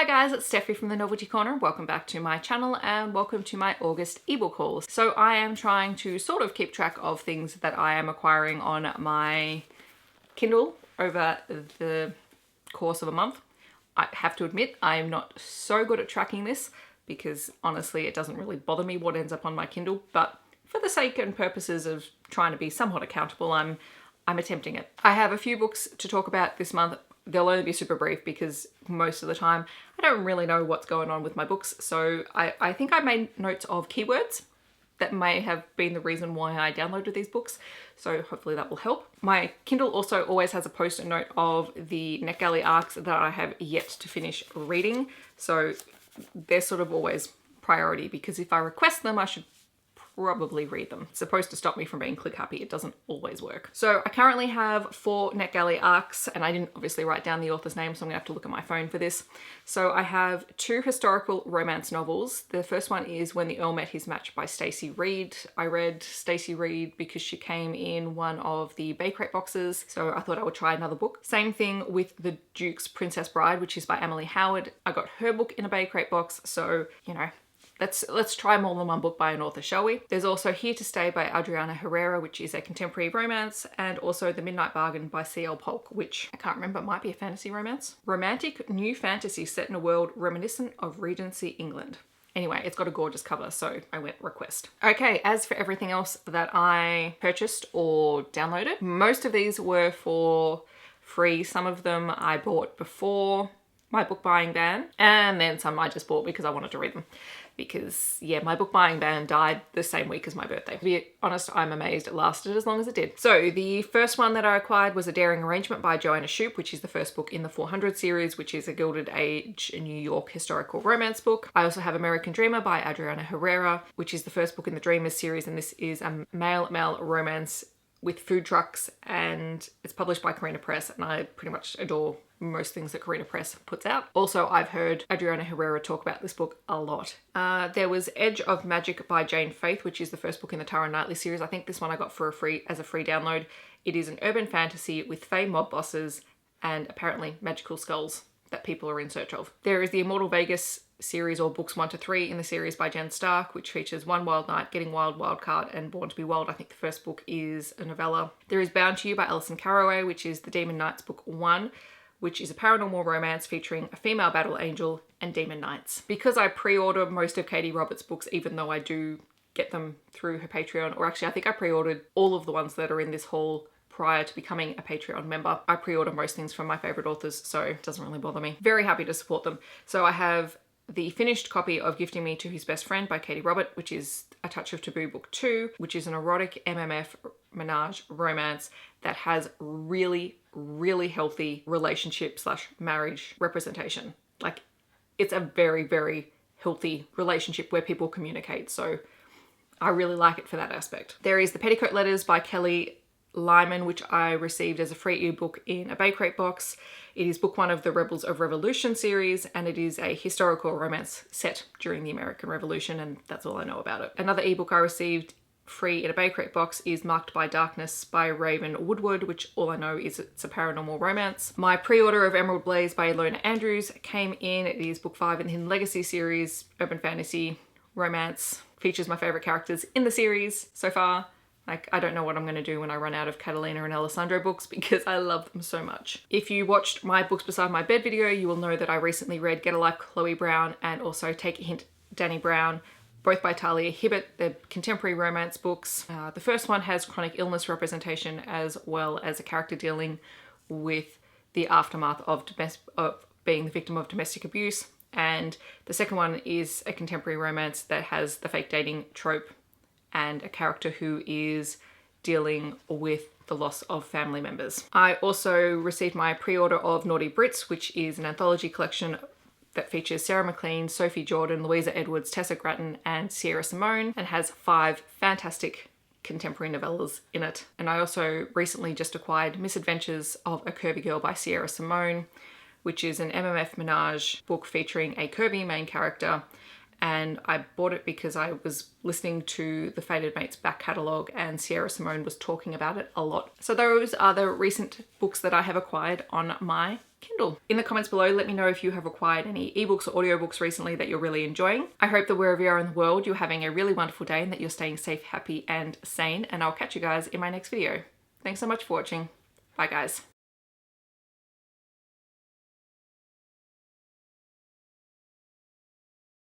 Hi guys, it's Steffi from the Novelty Corner. Welcome back to my channel and welcome to my August ebook haul. So I am trying to sort of keep track of things that I am acquiring on my Kindle over the course of a month. I have to admit, I am not so good at tracking this because honestly it doesn't really bother me what ends up on my Kindle, but for the sake and purposes of trying to be somewhat accountable, I'm attempting it. I have a few books to talk about this month. They'll only be super brief because most of the time I don't really know what's going on with my books. So I think I made notes of keywords that may have been the reason why I downloaded these books. So hopefully that will help. My Kindle also always has a post-it note of the NetGalley arcs that I have yet to finish reading. So they're sort of always priority because if I request them, I should probably read them. It's supposed to stop me from being click happy. It doesn't always work. So I currently have 4 NetGalley arcs and I didn't obviously write down the author's name, so I'm gonna have to look at my phone for this. So I have 2 historical romance novels. The first one is When the Earl Met His Match by Stacy Reid. I read Stacy Reid because she came in one of the Bay Crate boxes, so I thought I would try another book. Same thing with The Duke's Princess Bride, which is by Amalie Howard. I got her book in a Bay Crate box, so you know, let's try more than one book by an author, shall we? There's also Here to Stay by Adriana Herrera, which is a contemporary romance, and also The Midnight Bargain by C.L. Polk, which I can't remember, might be a fantasy romance. Romantic new fantasy set in a world reminiscent of Regency England. Anyway, it's got a gorgeous cover, so I went request. Okay, as for everything else that I purchased or downloaded, most of these were for free. Some of them I bought before my book buying ban, and then some I just bought because I wanted to read them. Because yeah, my book buying ban died the same week as my birthday. To be honest, I'm amazed it lasted as long as it did. So the first one that I acquired was A Daring Arrangement by Joanna Shupe, which is the first book in the 400 series, which is a Gilded Age New York historical romance book. I also have American Dreamer by Adriana Herrera, which is the first book in the Dreamers series, and this is a male romance with food trucks, and it's published by Carina Press, and I pretty much adore most things that Carina Press puts out. Also, I've heard Adriana Herrera talk about this book a lot. There was Edge of Magic by Jayne Faith, which is the first book in the Tara Knightley series. I think this one I got for as a free download. It is an urban fantasy with fae mob bosses and apparently magical skulls that people are in search of. There is the Immortal Vegas series, or books 1 to 3 in the series by Jenn Stark, which features One Wild Night, Getting Wild, Wildcard, and Born to be Wild. I think the first book is a novella. There is Bound to You by Alyson Caraway, which is the Demon Knights book 1, which is a paranormal romance featuring a female battle angel and demon knights. Because I pre-order most of Katee Roberts' books, even though I do get them through her Patreon, or actually I think I pre-ordered all of the ones that are in this haul prior to becoming a Patreon member. I pre-order most things from my favorite authors, so it doesn't really bother me. Very happy to support them. So I have the finished copy of Gifting Me to His Best Friend by Katee Robert, which is A Touch of Taboo book 2, which is an erotic MMF menage romance that has really healthy relationship / marriage representation. Like, it's a very healthy relationship where people communicate, so I really like it for that aspect. There is The Petticoat Letters by Kelly Lyman, which I received as a free ebook in a Bay Crate box. It is book 1 of the Rebels of Revolution series, and it is a historical romance set during the American Revolution, and that's all I know about it. Another ebook I received free in a Bay Crate box is Marked by Darkness by Raven Woodward, which all I know is it's a paranormal romance. My pre-order of Emerald Blaze by Ilona Andrews came in. It is book 5 in the Hidden Legacy series, urban fantasy romance. Features my favorite characters in the series so far. Like, I don't know what I'm going to do when I run out of Catalina and Alessandro books because I love them so much. If you watched my Books Beside My Bed video, you will know that I recently read Get a Life Chloe Brown and also Take a Hint Dani Brown, both by Talia Hibbert. They're contemporary romance books. The first one has chronic illness representation as well as a character dealing with the aftermath of being the victim of domestic abuse. And the second one is a contemporary romance that has the fake dating trope and a character who is dealing with the loss of family members. I also received my pre-order of Naughty Brits, which is an anthology collection that features Sarah MacLean, Sophie Jordan, Louisa Edwards, Tessa Grattan, and Sierra Simone, and has 5 fantastic contemporary novellas in it. And I also recently just acquired Misadventures of a Curvy Girl by Sierra Simone, which is an MMF menage book featuring a curvy main character. And I bought it because I was listening to the Fated Mates back catalogue and Sierra Simone was talking about it a lot. So those are the recent books that I have acquired on my Kindle. In the comments below, let me know if you have acquired any ebooks or audiobooks recently that you're really enjoying. I hope that wherever you are in the world, you're having a really wonderful day and that you're staying safe, happy, and sane. And I'll catch you guys in my next video. Thanks so much for watching. Bye guys.